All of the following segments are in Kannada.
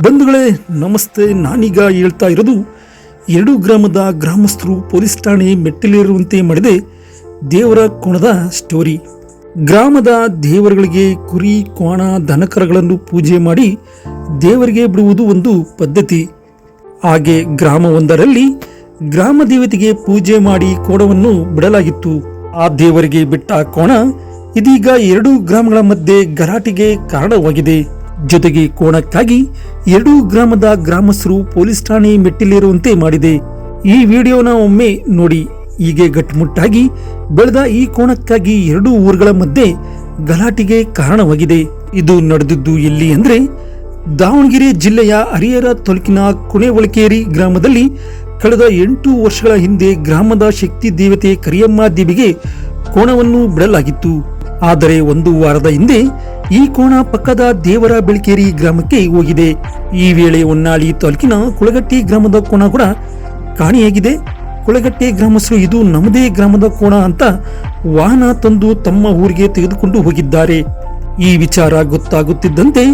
ಬಂಧುಗಳೇ ನಮಸ್ತೆ. ನಾನೀಗ ಹೇಳ್ತಾ ಇರೋದು 2 ಗ್ರಾಮದ ಗ್ರಾಮಸ್ಥರು ಪೊಲೀಸ್ ಠಾಣೆ ಮೆಟ್ಟಿಲೇರುವಂತೆ ಮಾಡಿದೆ ದೇವರ ಕೋಣದ ಸ್ಟೋರಿ. ಗ್ರಾಮದ ದೇವರುಗಳಿಗೆ ಕುರಿ ಕೋಣ ದನಕರಗಳನ್ನು ಪೂಜೆ ಮಾಡಿ ದೇವರಿಗೆ ಬಿಡುವುದು ಒಂದು ಪದ್ಧತಿ. ಹಾಗೆ ಗ್ರಾಮವೊಂದರಲ್ಲಿ ಗ್ರಾಮ ದೇವತೆಗೆ ಪೂಜೆ ಮಾಡಿ ಕೋಣವನ್ನು ಬಿಡಲಾಗಿತ್ತು. ಆ ದೇವರಿಗೆ ಬಿಟ್ಟ ಕೋಣ ಇದೀಗ 2 ಗ್ರಾಮಗಳ ಮಧ್ಯೆ ಗಲಾಟೆಗೆ ಕಾರಣವಾಗಿದೆ. ಜೊತೆಗೆ ಕೋಣಕ್ಕಾಗಿ 2 ಗ್ರಾಮದ ಗ್ರಾಮಸ್ಥರು ಪೊಲೀಸ್ ಠಾಣೆ ಮೆಟ್ಟಿಲೇರುವಂತೆ ಮಾಡಿದೆ. ಈ ವಿಡಿಯೋನ ಒಮ್ಮೆ ನೋಡಿ. ಹೀಗೆ ಗಟ್ಟಿಮುಟ್ಟಾಗಿ ಬೆಳೆದ ಈ ಕೋಣಕ್ಕಾಗಿ 2 ಊರುಗಳ ಮಧ್ಯೆ ಗಲಾಟೆಗೆ ಕಾರಣವಾಗಿದೆ. ಇದು ನಡೆದಿದ್ದು ಎಲ್ಲಿ ಅಂದ್ರೆ ದಾವಣಗೆರೆ ಜಿಲ್ಲೆಯ ಹರಿಹರ ತಾಲೂಕಿನ ಕುಣೆವಳಕೇರಿ ಗ್ರಾಮದಲ್ಲಿ ಕಳೆದ 8 ವರ್ಷಗಳ ಹಿಂದೆ ಗ್ರಾಮದ ಶಕ್ತಿ ದೇವತೆ ಕರಿಯಮ್ಮ ದೇವಿಗೆ ಕೋಣವನ್ನು ಬಿಡಲಾಗಿತ್ತು. ಆದರೆ 1 ವಾರದ ಹಿಂದೆ ಈ ಕೋಣ ಪಕ್ಕದ ದೇವರ ಬೆಳಕೇರಿ ಗ್ರಾಮಕ್ಕೆ ಹೋಗಿದೆ. ಈ ವೇಳೆ ಹೊನ್ನಾಳಿ ತಾಲೂಕಿನ ಕುಳಗಟ್ಟಿ ಗ್ರಾಮದ ಕೋಣ ಕೂಡ ಕಾಣೆಯಾಗಿದೆ. ಕುಳಗಟ್ಟಿ ಗ್ರಾಮಸ್ಥರು ಇದು ನಮ್ಮದೇ ಗ್ರಾಮದ ಕೋಣ ಅಂತ ವಾಹನ ತಂದು ತಮ್ಮ ಊರಿಗೆ ತೆಗೆದುಕೊಂಡು ಹೋಗಿದ್ದಾರೆ. ಈ ವಿಚಾರ ಗೊತ್ತಾಗುತ್ತಿದ್ದಂತೆ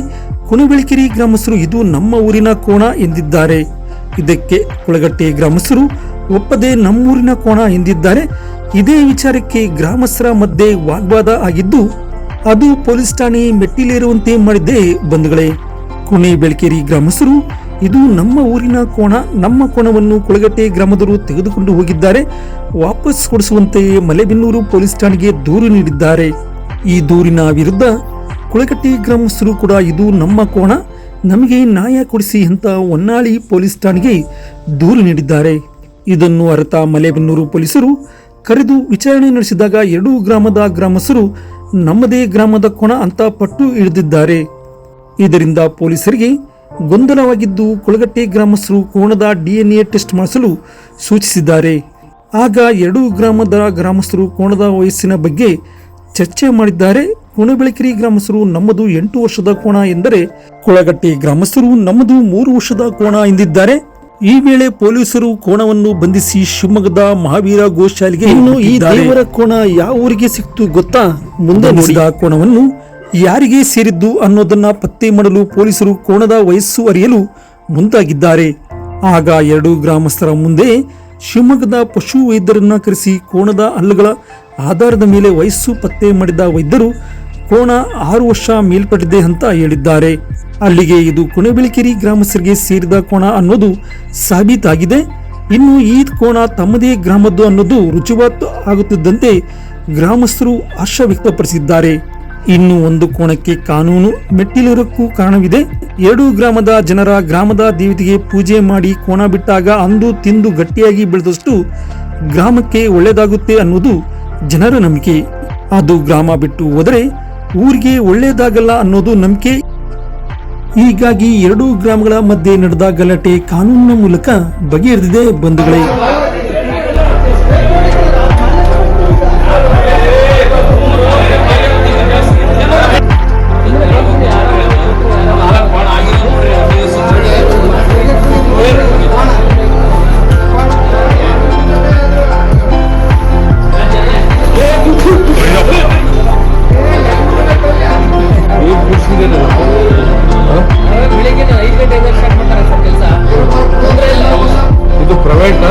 ಕುಣಬೆಳಕೇರಿ ಗ್ರಾಮಸ್ಥರು ಇದು ನಮ್ಮ ಊರಿನ ಕೋಣ ಎಂದಿದ್ದಾರೆ. ಇದಕ್ಕೆ ಕುಳಗಟ್ಟಿ ಗ್ರಾಮಸ್ಥರು ಒಪ್ಪದೆ ನಮ್ಮೂರಿನ ಕೋಣ ಎಂದಿದ್ದಾರೆ. ಇದೇ ವಿಚಾರಕ್ಕೆ ಗ್ರಾಮಸ್ಥರ ಮಧ್ಯೆ ವಾಗ್ವಾದ ಆಗಿದ್ದು ಅದು ಪೊಲೀಸ್ ಠಾಣೆ ಮೆಟ್ಟಿಲೇರುವಂತೆ ಮಾಡಿದ್ದೆ ಬಂಧುಗಳೇ. ಕುಣೆಬೆಳಕೇರಿ ಗ್ರಾಮಸ್ಥರು ಇದು ನಮ್ಮ ಊರಿನ ಕೋಣ, ನಮ್ಮ ಕೋಣವನ್ನು ಕುಳಗಟ್ಟೆ ಗ್ರಾಮದವರು ತೆಗೆದುಕೊಂಡು ಹೋಗಿದ್ದಾರೆ, ವಾಪಸ್ ಕೊಡಿಸುವಂತೆ ಮಲೆಬೆನ್ನೂರು ಪೊಲೀಸ್ ಠಾಣೆಗೆ ದೂರು ನೀಡಿದ್ದಾರೆ. ಈ ದೂರಿನ ವಿರುದ್ಧ ಕುಳಗಟ್ಟೆ ಗ್ರಾಮಸ್ಥರು ಕೂಡ ಇದು ನಮ್ಮ ಕೋಣ, ನಮಗೆ ನ್ಯಾಯ ಕೊಡಿಸಿ ಅಂತ ಹೊನ್ನಾಳಿ ಪೊಲೀಸ್ ಠಾಣೆಗೆ ದೂರು ನೀಡಿದ್ದಾರೆ. ಇದನ್ನು ಅರಿತ ಮಲೆಬೆನ್ನೂರು ಪೊಲೀಸರು ಕರೆದು ವಿಚಾರಣೆ ನಡೆಸಿದಾಗ 2 ಗ್ರಾಮದ ಗ್ರಾಮಸ್ಥರು ನಮ್ಮದೇ ಗ್ರಾಮದ ಕೋಣ ಅಂತ ಪಟ್ಟು ಹಿಡಿದಿದ್ದಾರೆ. ಇದರಿಂದ ಪೊಲೀಸರಿಗೆ ಗೊಂದಲವಾಗಿದ್ದು ಕುಳಗಟ್ಟೆ ಗ್ರಾಮಸ್ಥರು ಕೋಣದ DNA ಟೆಸ್ಟ್ ಮಾಡಿಸಲು ಸೂಚಿಸಿದ್ದಾರೆ. ಆಗ 2 ಗ್ರಾಮದ ಗ್ರಾಮಸ್ಥರು ಕೋಣದ ವಯಸ್ಸಿನ ಬಗ್ಗೆ ಚರ್ಚೆ ಮಾಡಿದ್ದಾರೆ. ಕುಣಬೆಳಕೇರಿ ಗ್ರಾಮಸ್ಥರು ನಮ್ಮದು 8 ವರ್ಷದ ಕೋಣ ಎಂದರೆ ಕುಳಗಟ್ಟೆ ಗ್ರಾಮಸ್ಥರು ನಮ್ಮದು 3 ವರ್ಷದ ಕೋಣ ಎಂದಿದ್ದಾರೆ. ಈ ವೇಳೆ ಪೊಲೀಸರು ಕೋಣವನ್ನು ಬಂಧಿಸಿ ಶಿವಮೊಗ್ಗದ ಮಹಾವೀರ ಗೋಶಾಲೆಗೆ ಇನ್ನು ಈ ದೇವರ ಕೋಣ ಯಾವ ಊರಿಗೆ ಸಿಕ್ತು ಗೊತ್ತಾ? ಮುಂದೆ ನೋಡಿದ ಕೋಣವನ್ನು ಯಾರಿಗೆ ಸೇರಿದ್ದು ಅನ್ನೋದನ್ನ ಪತ್ತೆ ಮಾಡಲು ಪೊಲೀಸರು ಕೋಣದ ವಯಸ್ಸು ಅರಿಯಲು ಮುಂದಾಗಿದ್ದಾರೆ. ಆಗ 2 ಗ್ರಾಮಸ್ಥರ ಮುಂದೆ ಶಿವಮೊಗ್ಗದ ಪಶು ವೈದ್ಯರನ್ನ ಕರೆಸಿ ಕೋಣದ ಹಲ್ಲುಗಳ ಆಧಾರದ ಮೇಲೆ ವಯಸ್ಸು ಪತ್ತೆ ಮಾಡಿದ ವೈದ್ಯರು ಕೋಣ 6 ವರ್ಷ ಮೇಲ್ಪಟ್ಟಿದೆ ಅಂತ ಹೇಳಿದ್ದಾರೆ. ಅಲ್ಲಿಗೆ ಇದು ಕುಣಬೆಳಕೇರಿ ಗ್ರಾಮಸ್ಥರಿಗೆ ಸೇರಿದ ಕೋಣ ಅನ್ನೋದು ಸಾಬೀತಾಗಿದೆ. ಇನ್ನು ಈ ಕೋಣ ತಮ್ಮದೇ ಗ್ರಾಮದ್ದು ಅನ್ನೋದು ರುಜುವಾತು ಆಗುತ್ತಿದ್ದಂತೆ ಗ್ರಾಮಸ್ಥರು ಹರ್ಷ ವ್ಯಕ್ತಪಡಿಸಿದ್ದಾರೆ. ಇನ್ನು ಒಂದು ಕೋಣಕ್ಕೆ ಕಾನೂನು ಮೆಟ್ಟಿಲೇರೋಕ್ಕೂ ಕಾರಣವಿದೆ. 2 ಗ್ರಾಮದ ಜನರ ಗ್ರಾಮದ ದೇವತೆಗೆ ಪೂಜೆ ಮಾಡಿ ಕೋಣ ಬಿಟ್ಟಾಗ ಅಂದು ತಿಂದು ಗಟ್ಟಿಯಾಗಿ ಬೆಳೆದಷ್ಟು ಗ್ರಾಮಕ್ಕೆ ಒಳ್ಳೆಯದಾಗುತ್ತೆ ಅನ್ನೋದು ಜನರ ನಂಬಿಕೆ. ಅದು ಗ್ರಾಮ ಬಿಟ್ಟು ಹೋದರೆ ಊರಿಗೆ ಒಳ್ಳೆಯದಾಗಲ್ಲ ಅನ್ನೋದು ನಂಬಿಕೆ. ಹೀಗಾಗಿ 2 ಗ್ರಾಮಗಳ ಮಧ್ಯೆ ನಡೆದ ಗಲಾಟೆ ಕಾನೂನಿನ ಮೂಲಕ ಬಗೆಹರಿದಿದೆ ಬಂಧುಗಳೇ. ಇದು ಪ್ರೈವೇಟ್